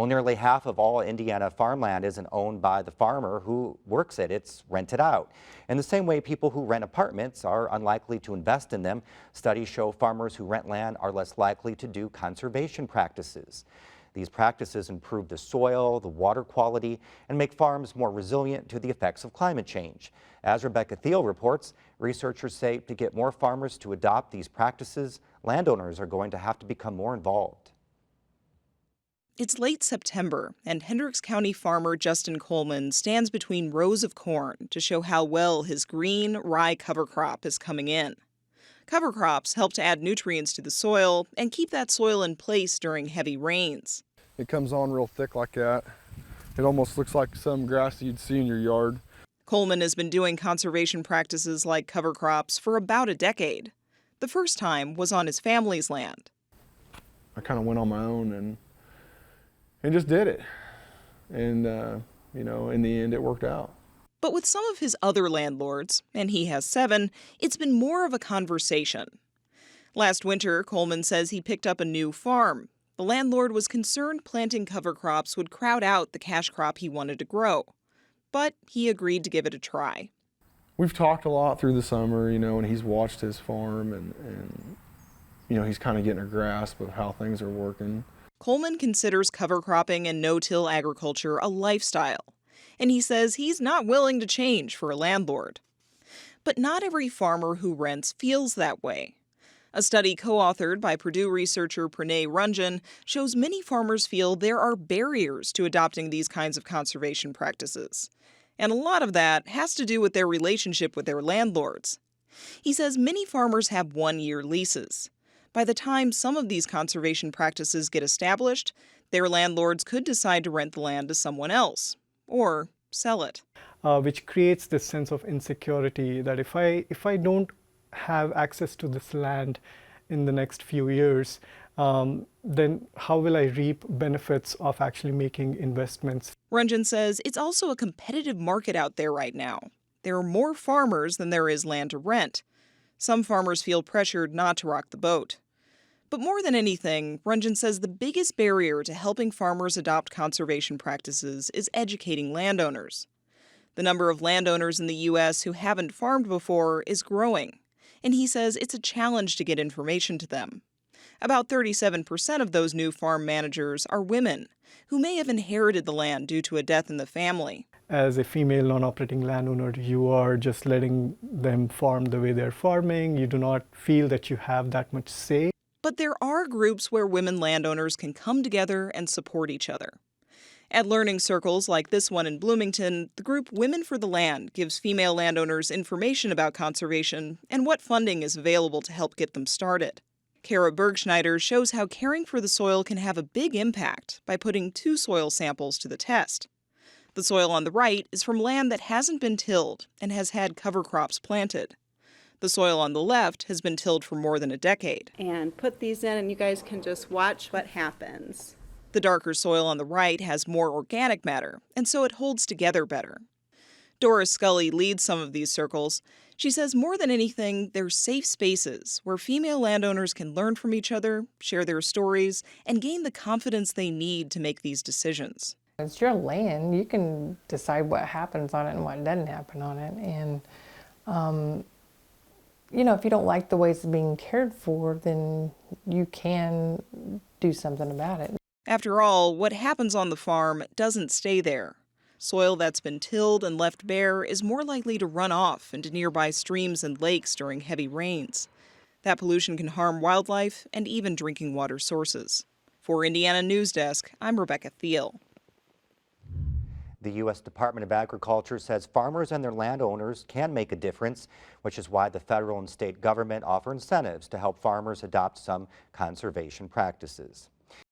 Well, nearly half of all Indiana farmland isn't owned by the farmer who works it. It's rented out. In the same way people who rent apartments are unlikely to invest in them, studies show farmers who rent land are less likely to do conservation practices. These practices improve the soil, the water quality, and make farms more resilient to the effects of climate change. As Rebecca Thiel reports, researchers say to get more farmers to adopt these practices, landowners are going to have to become more involved. It's late September, and Hendricks County farmer Justin Coleman stands between rows of corn to show how well his green rye cover crop is coming in. Cover crops help to add nutrients to the soil and keep that soil in place during heavy rains. It comes on real thick like that. It almost looks like some grass you'd see in your yard. Coleman has been doing conservation practices like cover crops for about a decade. The first time was on his family's land. I kind of went on my own and just did it. And, in the end, it worked out. But with some of his other landlords, and he has 7, it's been more of a conversation. Last winter, Coleman says he picked up a new farm. The landlord was concerned planting cover crops would crowd out the cash crop he wanted to grow. But he agreed to give it a try. We've talked a lot through the summer, and he's watched his farm and he's kind of getting a grasp of how things are working. Coleman considers cover cropping and no-till agriculture a lifestyle, and he says he's not willing to change for a landlord. But not every farmer who rents feels that way. A study co-authored by Purdue researcher Pranay Ranjan shows many farmers feel there are barriers to adopting these kinds of conservation practices. And a lot of that has to do with their relationship with their landlords. He says many farmers have one-year leases. By the time some of these conservation practices get established, their landlords could decide to rent the land to someone else or sell it. Which creates this sense of insecurity that if I don't have access to this land in the next few years, then how will I reap benefits of actually making investments? Ranjan says it's also a competitive market out there right now. There are more farmers than there is land to rent. Some farmers feel pressured not to rock the boat. But more than anything, Ranjan says the biggest barrier to helping farmers adopt conservation practices is educating landowners. The number of landowners in the U.S. who haven't farmed before is growing, and he says it's a challenge to get information to them. About 37% of those new farm managers are women who may have inherited the land due to a death in the family. As a female non-operating landowner, you are just letting them farm the way they're farming. You do not feel that you have that much say. But there are groups where women landowners can come together and support each other. At learning circles like this one in Bloomington, the group Women for the Land gives female landowners information about conservation and what funding is available to help get them started. Kara Bergschneider shows how caring for the soil can have a big impact by putting 2 soil samples to the test. The soil on the right is from land that hasn't been tilled and has had cover crops planted. The soil on the left has been tilled for more than a decade. And put these in and you guys can just watch what happens. The darker soil on the right has more organic matter, and so it holds together better. Doris Scully leads some of these circles. She says more than anything, they're safe spaces where female landowners can learn from each other, share their stories, and gain the confidence they need to make these decisions. It's your land. You can decide what happens on it and what doesn't happen on it. And, if you don't like the way it's being cared for, then you can do something about it. After all, what happens on the farm doesn't stay there. Soil that's been tilled and left bare is more likely to run off into nearby streams and lakes during heavy rains. That pollution can harm wildlife and even drinking water sources. For Indiana Newsdesk, I'm Rebecca Thiel. The U.S. Department of Agriculture says farmers and their landowners can make a difference, which is why the federal and state government offer incentives to help farmers adopt some conservation practices.